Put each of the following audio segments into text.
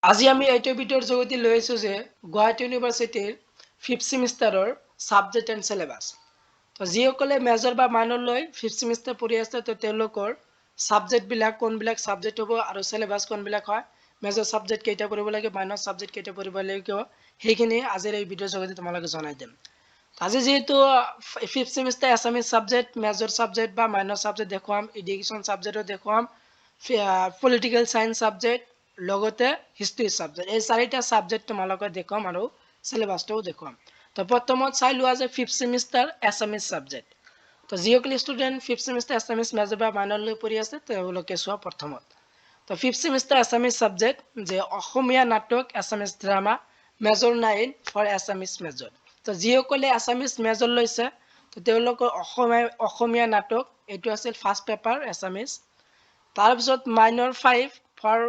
আজি আমি এইটো ভিডিঅ'ৰ জৰিয়তে লৈ আছো যে গুৱাহাটী ইউনিভাৰ্চিটিৰ 5th সেমিষ্টাৰৰ সাবজেক্ট এণ্ড সিলেবাস। তো যিসকলে মেজৰ বা মাইনৰ লৈ 5th সেমিষ্টাৰ পঢ়ি আছে তো তেওঁলোকৰ সাবজেক্ট বিলাক কোনবিলাক সাবজেক্ট হ'ব আৰু সিলেবাস কোনবিলাক হয়, মেজৰ সাবজেক্ট কেইটা পঢ়িব লাগে, মাইনৰ সাবজেক্ট কেইটা পঢ়িব লাগে, সেইখিনি আজিৰ এই ভিডিঅ'ৰ জৰিয়তে তোমালোকে জনাই দিম। আজি যেহেতু 5th semester Assamese subject, major subject বা মাইনৰ সাবজেক্ট দেখুৱাম, এডুকেশ্যন সাবজেক্টও দেখুৱাম, পলিটিক্যাল সায়েন্স সাবজেক্ট, লগতে হিষ্ট্ৰি সাবজেক্ট, এই চাৰিটা সাবজেক্ট তোমালোকে দেখুৱাম আৰু সিলেবাসটাও দেখুৱাম। তো প্ৰথমত চাই লোৱা যে 5th সেমিষ্টাৰ এছামিজ সাবজেক্ট। তো যিসকল student 5th semester Assamese major বা মাইনৰ লৈ পঢ়ি আছে তেওঁলোকে চোৱা প্ৰথমত। তো 5th সেমিষ্টাৰ এছামিজ সাবজেক্ট যে অসমীয়া নাটক Assamese drama major 9 for Assamese major. তো যিসকলে এছামিজ মেজৰ লৈছে তো তেওঁলোকৰ অসমীয়া নাটক এইটো আছিল ফাৰ্ষ্ট পেপাৰ এছামিজ। তাৰপিছত মাইনৰ 5 ফৰ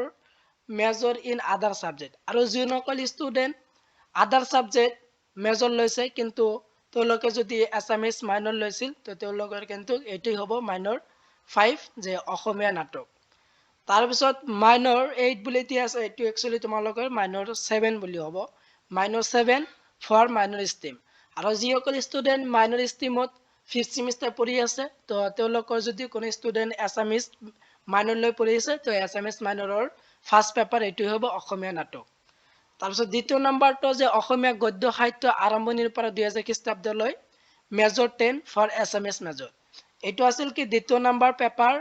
মেজৰ ইন আদাৰ সাবজেক্ট, আৰু যিসকল ষ্টুডেণ্ট আদাৰ সাবজেক্ট মেজৰ লৈছে কিন্তু তেওঁলোকে যদি এছামিজ মাইনৰ লৈছিল তো তেওঁলোকৰ কিন্তু এইটোই হ'ব মাইনৰ 5 যে অসমীয়া নাটক। তাৰপিছত মাইনৰ 8 বুলি দিয়া আছে, এইটো একচুৱেলি তোমালোকৰ মাইনৰ 7 বুলি হ'ব, মাইনৰ 7 ফৰ মাইনৰ ষ্ট্ৰীম। আৰু যিসকল ষ্টুডেণ্ট মাইনৰ ষ্ট্ৰীমত 5th সেমিষ্টাৰ পঢ়ি আছে তো তেওঁলোকৰ যদি কোনো ষ্টুডেণ্ট এছামিজ মাইনৰ লৈ পঢ়ি আছে তো এছামিজ মাইনৰৰ ফাৰ্ষ্ট পেপাৰ এইটোৱে হ'ব অসমীয়া নাটক। তাৰপিছত দ্বিতীয় নম্বৰটো যে অসমীয়া গদ্য সাহিত্য আৰম্ভণিৰ পৰা 2000 খ্ৰীষ্টাব্দলৈ মেজৰ 10 ফৰ এছামিজ মেজৰ। এইটো আছিল কি দ্বিতীয় নম্বৰ পেপাৰ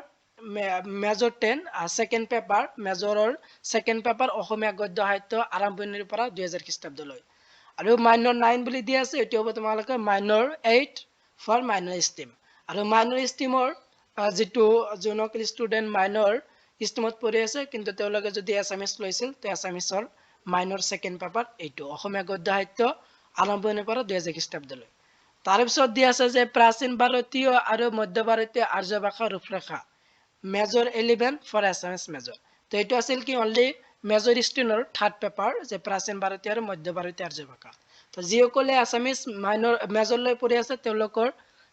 মেজৰ 10, ছেকেণ্ড পেপাৰ মেজৰৰ ছেকেণ্ড পেপাৰ অসমীয়া গদ্য সাহিত্য আৰম্ভণিৰ পৰা 2000 খ্ৰীষ্টাব্দলৈ। আৰু মাইনৰ 9 বুলি দিয়া আছে, এইটো হ'ব তোমালোকে মাইনৰ 8 ফৰ মাইনৰ ষ্ট্ৰীম। আৰু মাইনৰ ষ্ট্ৰীমৰ যিটো যোনসকল ষ্টুডেণ্ট মাইনৰ ষ্ট্ৰীমত পঢ়ি আছে কিন্তু তেওঁলোকে যদি এছামিজ লৈছিল তো এছামিজৰ মাইনৰ ছেকেণ্ড পেপাৰ এইটো অসমীয়া গদ্য সাহিত্য আৰম্ভণিৰ পৰা 2000 খ্ৰীষ্টাব্দলৈ। তাৰপিছত দিয়া আছে যে প্ৰাচীন ভাৰতীয় আৰু মধ্য ভাৰতীয় আৰ্য ভাষা ৰূপৰেখা মেজৰ 11 ফৰ এছামিজ মেজৰ। তো এইটো আছিল কি অনলি মেজৰ ষ্ট্ৰীমৰ থাৰ্ড পেপাৰ যে প্ৰাচীন ভাৰতীয় আৰু মধ্য ভাৰতীয় আৰ্য ভাষা। তো যিসকলে এছামিজ মাইনৰ মেজৰ লৈ পঢ়ি আছে তেওঁলোকৰ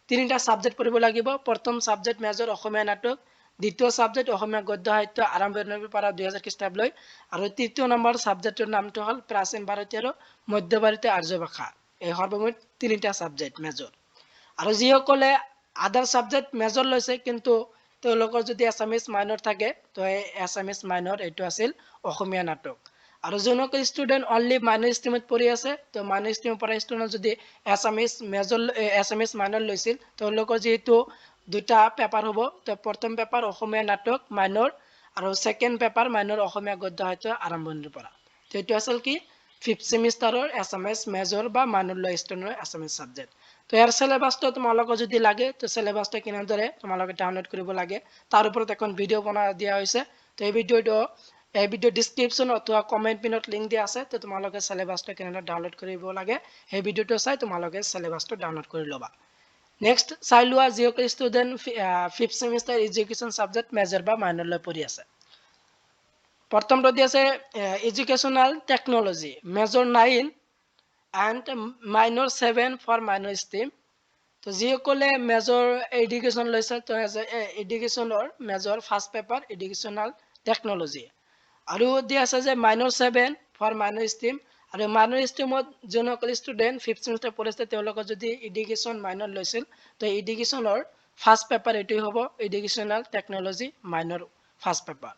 তিনিটা সাবজেক্ট পঢ়িব লাগিব। প্ৰথম সাবজেক্ট মেজৰ অসমীয়া নাটক, দ্বিতীয় সাবজেক্ট অসমীয়া গদ্য সাহিত্য আৰম্ভণিৰ পৰা 2000 খ্ৰীষ্টাব্দলৈ, আৰু তৃতীয় নম্বৰ সাবজেক্টৰ নামটো হ'ল প্ৰাচীন ভাৰতীয় আৰু মধ্য ভাৰতীয় আৰ্য ভাষা। এই সৰ্বমুঠ তিনিটা সাবজেক্ট মেজৰ। আৰু যিসকলে আদাৰ সাবজেক্ট মেজৰ লৈছে কিন্তু তেওঁলোকৰ যদি এছামিজ মাইনৰ থাকে তো এই এছামিজ মাইনৰ এইটো আছিল অসমীয়া নাটক। আৰু যোনসকল ষ্টুডেণ্ট অনলি মাইনৰ ষ্ট্ৰীমত পঢ়ি আছে তো মাইনৰ ষ্ট্ৰীমৰ পৰা ষ্টুডেণ্ট যদি এছামিজ মাইনৰ লৈছিল তেওঁলোকৰ যিহেতু দুটা পেপাৰ হ'ব, তো প্ৰথম পেপাৰ অসমীয়া নাটক মাইনৰ আৰু ছেকেণ্ড পেপাৰ মাইনৰ অসমীয়া গদ্য সাহিত্য আৰম্ভণিৰ পৰা। তো এইটো আছিল কি 5th সেমিষ্টাৰৰ এছামিজ মেজৰ বা মাইনৰ লৈ ষ্টুডেণ্টৰ এছামিজ সাবজেক্ট। তো ইয়াৰ চিলেবাছটো তোমালোকৰ যদি লাগে তো চিলেবাছটো কেনেদৰে তোমালোকে ডাউনলোড কৰিব লাগে তাৰ ওপৰত এখন ভিডিঅ' বনাই দিয়া হৈছে। তো এই ভিডিঅ' ডিছক্ৰিপশ্যন অথবা কমেণ্ট পিনত লিংক দিয়া আছে, তো তোমালোকে চিলেবাছটো কেনেদৰে ডাউনলোড কৰিব লাগে সেই ভিডিঅ'টো চাই তোমালোকে চিলেবাছটো ডাউনলোড কৰি ল'বা। নেক্সট চাই লোৱা যিসকল student 5th semester education subject major বা মাইনৰ লৈ পঢ়ি আছে। প্ৰথমটো দি আছে educational technology major 9 and minor 7 for minor stream. তো যিসকলে মেজৰ এডুকেশ্যন লৈছে তো এডুকেশ্যনৰ major first paper educational technology, আৰু দিয়া আছে যে মাইনৰ 7 ফৰ মাইনৰ ষ্ট্ৰীম। আৰু মাইনৰ ষ্ট্ৰীমত যোনসকল ষ্টুডেণ্ট 5th সেমিষ্টাৰ পঢ়িছে তেওঁলোকৰ যদি এডুকেশ্যন মাইনৰ লৈছিল তো এডুকেশ্যনৰ ফাৰ্ষ্ট পেপাৰ এইটোৱে হ'ব educational technology minor first paper.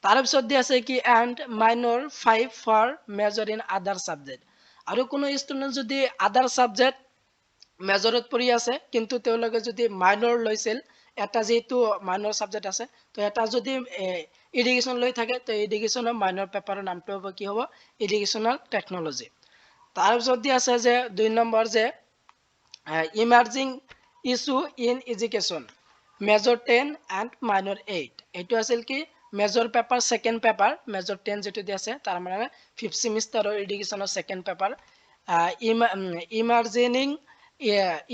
তাৰপিছত দিয়া আছে কি and minor 5 for major in other subject. আৰু কোনো ষ্টুডেণ্ট যদি আদাৰ ছাবজেক্ট মেজৰত পঢ়ি আছে কিন্তু তেওঁলোকে যদি মাইনৰ লৈছিল, এটা যিহেতু মাইনৰ ছাবজেক্ট আছে তো এটা যদি এডুকেশ্যন লৈ থাকে তো এডুকেশ্যনৰ মাইনৰ পেপাৰৰ নামটো হ'ব কি হ'ব এডুকেশ্যনেল টেকন'লজি। তাৰপিছত দি আছে যে 2 নম্বৰ যে emerging issue in education major 10 and minor 8। এইটো আছিল কি major paper second paper major 10 যিটো দি আছে তাৰ মানে 5th সেমিষ্টাৰৰ এডুকেশ্যনৰ second paper emerging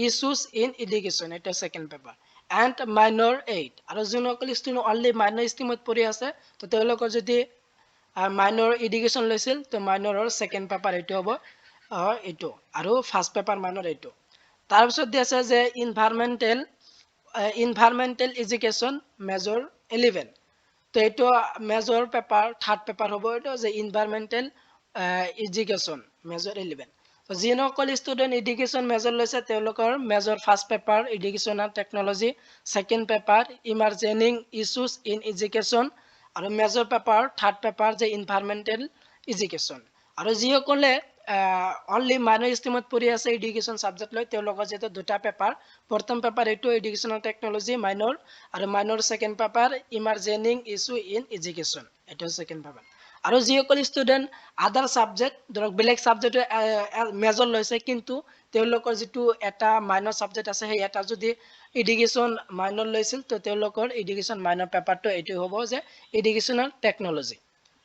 issues in education এইটো ছেকেণ্ড পেপাৰ এণ্ড মাইনৰ 8। আৰু যোনসকল ষ্টুডেণ্ট অনলি মাইনৰ ষ্ট্ৰীমত পঢ়ি আছে তো তেওঁলোকৰ যদি মাইনৰ এডুকেশ্যন লৈছিল তো মাইনৰৰ ছেকেণ্ড পেপাৰ এইটো হ'ব এইটো, আৰু ফাৰ্ষ্ট পেপাৰ মাইনৰ এইটো। তাৰপিছত দি আছে যে ইনভাইৰমেণ্টেল এডুকেশ্যন মেজৰ 11। তো এইটো মেজৰ পেপাৰ থাৰ্ড পেপাৰ হ'ব এইটো যে ইনভাইৰমেণ্টেল এডুকেশ্যন মেজৰ 11 তো যিসকল ষ্টুডেণ্ট এডুকেশ্যন মেজৰ লৈছে তেওঁলোকৰ major first paper education and technology second paper emerging issues in education আৰু মেজৰ পেপাৰ থাৰ্ড পেপাৰ যে ইনভাইৰমেণ্টেল এডুকেশ্যন আৰু যিসকলে অনলি মাইনৰ ষ্ট্ৰীমত পঢ়ি আছে এডুকেশ্যন ছাবজেক্ট লৈ তেওঁলোকৰ যিহেতু দুটা পেপাৰ প্ৰথম পেপাৰ এইটো এডুকেশ্যন টেকন'লজি মাইনৰ আৰু minor second paper emerging issue in education এইটো ছেকেণ্ড পেপাৰ আৰু যিসকল ষ্টুডেণ্ট আদাৰ ছাবজেক্ট ধৰক বেলেগ ছাবজেক্টৰ মেজৰ লৈছে কিন্তু তেওঁলোকৰ যিটো এটা মাইনৰ ছাবজেক্ট আছে সেই এটা যদি এডুকেশ্যন মাইনৰ লৈছিল তো তেওঁলোকৰ এডুকেশ্যন মাইনৰ পেপাৰটো এইটো হ'ব যে এডুকেশ্যনেল টেকন'লজি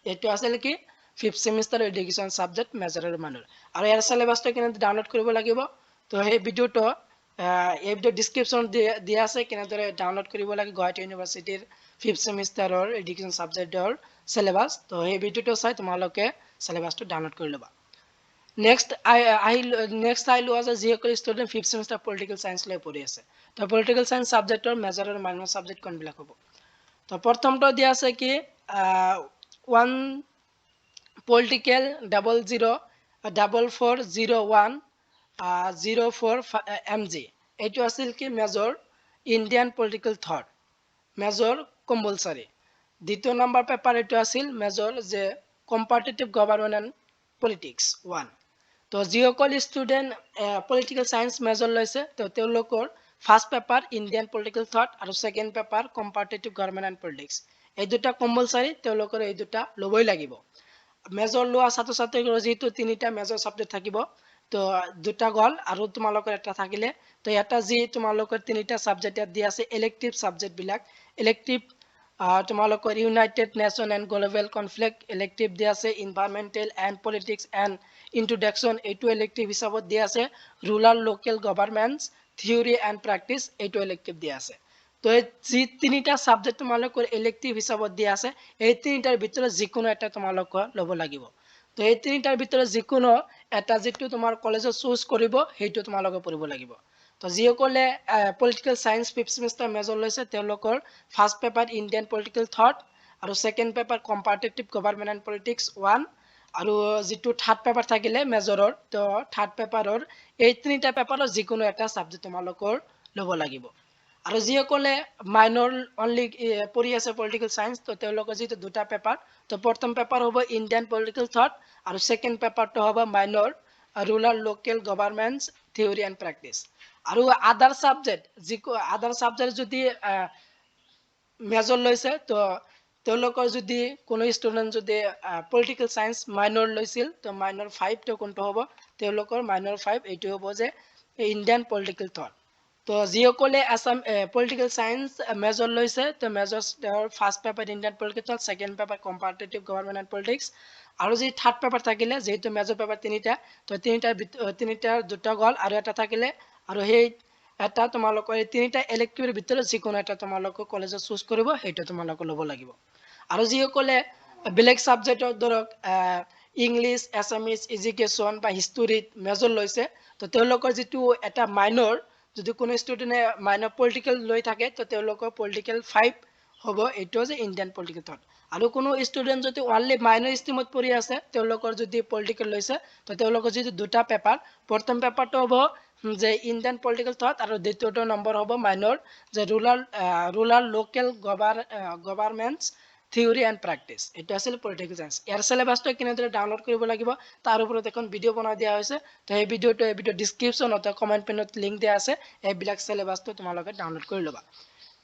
এইটো আছিল কি fifth semester education subject major আৰু মাইনৰ আৰু ইয়াৰ চিলেবাছটো কেনেদৰে ডাউনলোড কৰিব লাগিব তো সেই ভিডিঅ'টো এই ভিডিঅ' ডিছক্ৰিপশ্যনত দিয়া আছে কেনেদৰে ডাউনলোড কৰিব লাগে গুৱাহাটী ইউনিভাৰ্চিটিৰ ফিফ্থ চেমিষ্টাৰৰ এডুকেশ্যন ছাবজেক্টৰ চিলেবাছ তো সেই ভিডিঅ'টো চাই তোমালোকে চিলেবাছটো ডাউনলোড কৰি ল'বা নেক্সট আহিলোঁ আছে যিসকল student fifth semester political science লৈ পঢ়ি আছে তো পলিটিকেল চায়েন্স ছাবজেক্টৰ মেজৰ আৰু মাইনৰ ছাবজেক্ট কোনবিলাক হ'ব তো প্ৰথমটো দিয়া আছে কি 1 পলিটিকেল 004401 04 mg এইটো আছিল কি major Indian political thought major compulsory দ্বিতীয় নম্বৰ পেপাৰ এইটো আছিল মেজৰ যে কম্পাটিটিভ গভৰ্ণমেণ্ট এণ্ড পলিটিক্স 1 তো যিসকল ষ্টুডেণ্ট পলিটিকেল চায়েন্স মেজৰ লৈছে তো তেওঁলোকৰ first paper Indian political thought আৰু second paper comparative government and politics এই দুটা কম্পালচাৰী তেওঁলোকৰ এই দুটা ল'বই লাগিব মেজৰ লোৱা ছাত্ৰ ছাত্ৰীৰ যিহেতু তিনিটা মেজৰ ছাবজেক্ট থাকিব তো দুটা গ'ল আৰু তোমালোকৰ এটা থাকিলে তো এটা যি তোমালোকৰ তিনিটা ছাবজেক্ট ইয়াত দিয়া আছে ইলেক্টিভ ছাবজেক্টবিলাক ইলেক্টিভ তোমালোকৰ United nation and global conflict elective দিয়া আছে environmental and politics and introduction এইটো ইলেক্টিভ হিচাপত দিয়া আছে rural local গভৰ্ণমেণ্টছ theory and practice এইটো ইলেক্টিভ দিয়া আছে তো যি তিনিটা ছাবজেক্ট তোমালোকৰ ইলেক্টিভ হিচাপত দিয়া আছে এই তিনিটাৰ ভিতৰত যিকোনো এটা তোমালোকৰ ল'ব লাগিব তো এই তিনিটাৰ ভিতৰত যিকোনো এটা যিটো তোমাৰ কলেজত চুজ কৰিব সেইটো তোমালোকে পঢ়িব লাগিব তো যিসকলে political science fifth semester major লৈছে তেওঁলোকৰ first paper Indian political thought আৰু second paper comparative government and politics 1 আৰু যিটো থাৰ্ড পেপাৰ থাকিলে মেজৰৰ তো থাৰ্ড পেপাৰৰ এই তিনিটা পেপাৰৰ যিকোনো এটা ছাবজেক্ট তোমালোকৰ ল'ব লাগিব আৰু যিসকলে মাইনৰ অনলি পঢ়ি আছে পলিটিকেল চায়েন্স তো তেওঁলোকৰ যিটো দুটা পেপাৰ তো প্ৰথম পেপাৰ হ'ব ইণ্ডিয়ান পলিটিকেল থট আৰু ছেকেণ্ড পেপাৰটো হ'ব minor rural local গভৰ্ণমেণ্টছ theory and practice আৰু আদাৰ ছাবজেক্ট যদি মেজৰ লৈছে তো তেওঁলোকৰ যদি কোনো ষ্টুডেণ্ট যদি পলিটিকেল চায়েন্স মাইনৰ লৈছিল তো মাইনৰ 5টো কোনটো হ'ব তেওঁলোকৰ মাইনৰ 5 এইটো হ'ব যে ইণ্ডিয়ান পলিটিকেল থট তো যিসকলে আছাম পলিটিকেল চায়েন্স মেজৰ লৈছে তো মেজৰ তেওঁৰ first paper Indian political second paper comparative government and politics আৰু যি থাৰ্ড পেপাৰ থাকিলে যিহেতু মেজৰ পেপাৰ তিনিটা তো তিনিটাৰ দুটা গ'ল আৰু এটা থাকিলে আৰু সেই এটা তোমালোকৰ এই তিনিটা ইলেক্টিভৰ ভিতৰত যিকোনো এটা তোমালোকৰ কলেজত চুজ কৰিব সেইটো তোমালোকে ল'ব লাগিব আৰু যিসকলে বেলেগ ছাবজেক্টৰ ধৰক ইংলিছ এছামিছ এডুকেশ্যন বা হিষ্টৰীত মেজৰ লৈছে তো তেওঁলোকৰ যিটো এটা মাইনৰ যদি কোনো ষ্টুডেণ্টে মাইনৰ পলিটিকেল লৈ থাকে তো তেওঁলোকৰ পলিটিকেল 5 হ'ব এইটো যে ইণ্ডিয়ান পলিটিকেল থট আৰু কোনো ষ্টুডেণ্ট যদি অনলি মাইনৰ ষ্ট্ৰীমত পঢ়ি আছে তেওঁলোকৰ যদি পলিটিকেল লৈছে তো তেওঁলোকৰ যিটো দুটা পেপাৰ প্ৰথম পেপাৰটো হ'ব যে ইণ্ডিয়ান পলিটিকেল থট আৰু দ্বিতীয়টো নম্বৰ হ'ব মাইনৰ যে rural local গভৰ্ণমেণ্টছ theory and practice এইটো আছিল পলিটিকেল চায়েন্স ইয়াৰ চিলেবাছটো কেনেদৰে ডাউনলোড কৰিব লাগিব তাৰ ওপৰত এখন ভিডিঅ' বনাই দিয়া হৈছে তো এই ভিডিঅ'টো ডিছক্ৰিপশ্যনত কমেণ্ট পিনত লিংক দিয়া আছে এইবিলাক চিলেবাছটো তোমালোকে ডাউনলোড কৰি ল'বা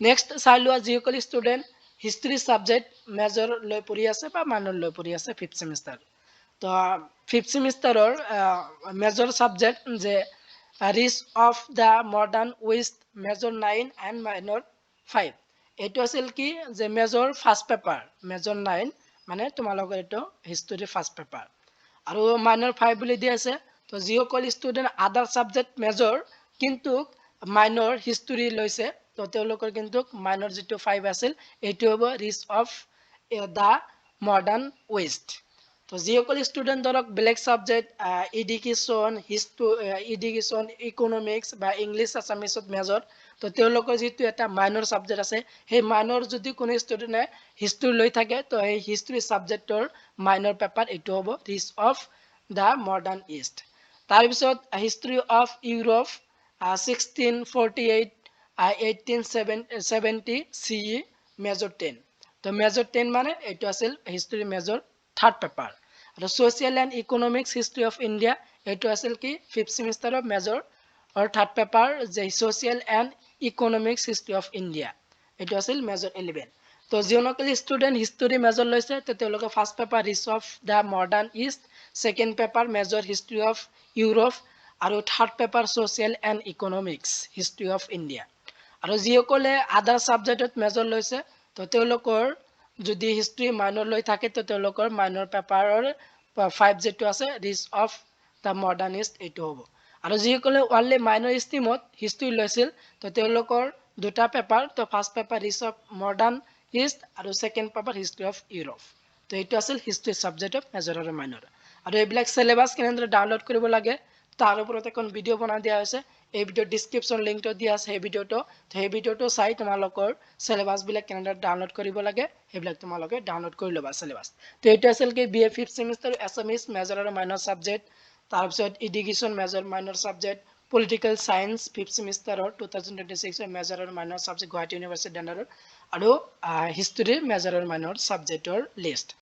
নেক্সট চাই লোৱা যিসকল ষ্টুডেণ্ট হিষ্ট্ৰী ছাবজেক্ট মেজৰ লৈ পঢ়ি আছে বা মাইনৰ লৈ পঢ়ি আছে ফিফ্থ চেমিষ্টাৰ তো ফিফ্থ চেমিষ্টাৰৰ মেজৰ ছাবজেক্ট যে rise of the modern west major 9 and minor 5 এইটো আছিল কি যে মেজৰ ফাৰ্ষ্ট পেপাৰ মেজৰ 9 মানে তোমালোকৰ এইটো হিষ্টৰী ফাৰ্ষ্ট পেপাৰ আৰু মাইনৰ 5 বুলি দি আছে তো যিসকল ষ্টুডেণ্ট আদাৰ ছাবজেক্ট মেজৰ কিন্তু মাইনৰ হিষ্টৰী লৈছে তো তেওঁলোকৰ কিন্তু মাইনৰ যিটো 5 আছিল এইটো হ'ব rise of the modern west তো যিসকল ষ্টুডেণ্ট ধৰক বেলেগ ছাবজেক্ট এডুকেশ্যন ইকনমিক্স বা ইংলিছ আছামিছত মেজৰ তো তেওঁলোকৰ যেটো এটা মাইনৰ সাবজেক্ট আছে সেই মাইনৰ যদি কোনো ষ্টুডেন্টে হিষ্ট্ৰী লৈ থাকে তো এই হিষ্ট্ৰী সাবজেক্টৰ মাইনৰ পেপাৰ এটো হ'ব rise of the modern east তাৰ পিছত history of Europe 1648 1870 CE major 10 তো মেজৰ 10 মানে এটো আছিল হিষ্ট্ৰী মেজৰ থাৰ্ড পেপাৰ আৰু social and economics history of India এটো আছিল কি 5th সেমিস্টাৰৰ মেজৰ और থার্ড পেপার যে social and economics history of India এটো আছিল মেজর 11 তো যিসকলে ষ্টুডেন্ট হিষ্ট্রি মেজর লৈছে তো তেওঁলোকে first paper rise of the modern east second paper major history of Europe আৰু third paper social and economics history of India আৰু যিসকলে আদাৰ সাবজেক্টত মেজৰ লৈছে তো তেওঁলোকৰ যদি হিষ্ট্ৰি মাইনৰ লৈ থাকে তো তেওঁলোকৰ মাইনৰ পেপাৰৰ 5 যেটো আছে rise of the modern east এটো হ'ব আৰু যিসকলে অনলি মাইনৰ ষ্ট্ৰীমত হিষ্ট্ৰী লৈছিল তো তেওঁলোকৰ দুটা পেপাৰ তো first paper rise of modern east আৰু second paper history of Europe তো এইটো আছিল হিষ্ট্ৰী সাবজেক্ট অফ মেজৰ আৰু মাইনৰ আৰু এইবিলাক সিলেবাস কেনেদৰে ডাউনলোড কৰিব লাগে তাৰ ওপৰত এখন ভিডিও বনাই দিয়া হৈছে এই ভিডিও ডেসক্ৰিপশন লিংকটো দিয়া আছে সেই ভিডিওটো চাই তোমালোকৰ সিলেবাস বিলাক কেনেদৰে ডাউনলোড কৰিব লাগে সেইবিলাক তোমালোকে ডাউনলোড কৰি লবা সিলেবাস তো এইটো আছিল কি বিএ 5th সেমিস্টাৰ এছামিজ মেজৰ আৰু মাইনৰ সাবজেক্ট তাৰপিছত education major minor subject political science 5th সেমিস্টাৰৰ 2026 major আৰু মাইনৰ সাবজেক্ট গুৱাহাটী ইউনিভাৰ্চিটি আণ্ডাৰৰ আৰু হিষ্ট্ৰী মেজৰ আৰু মাইনৰ সাবজেক্টৰ লিষ্ট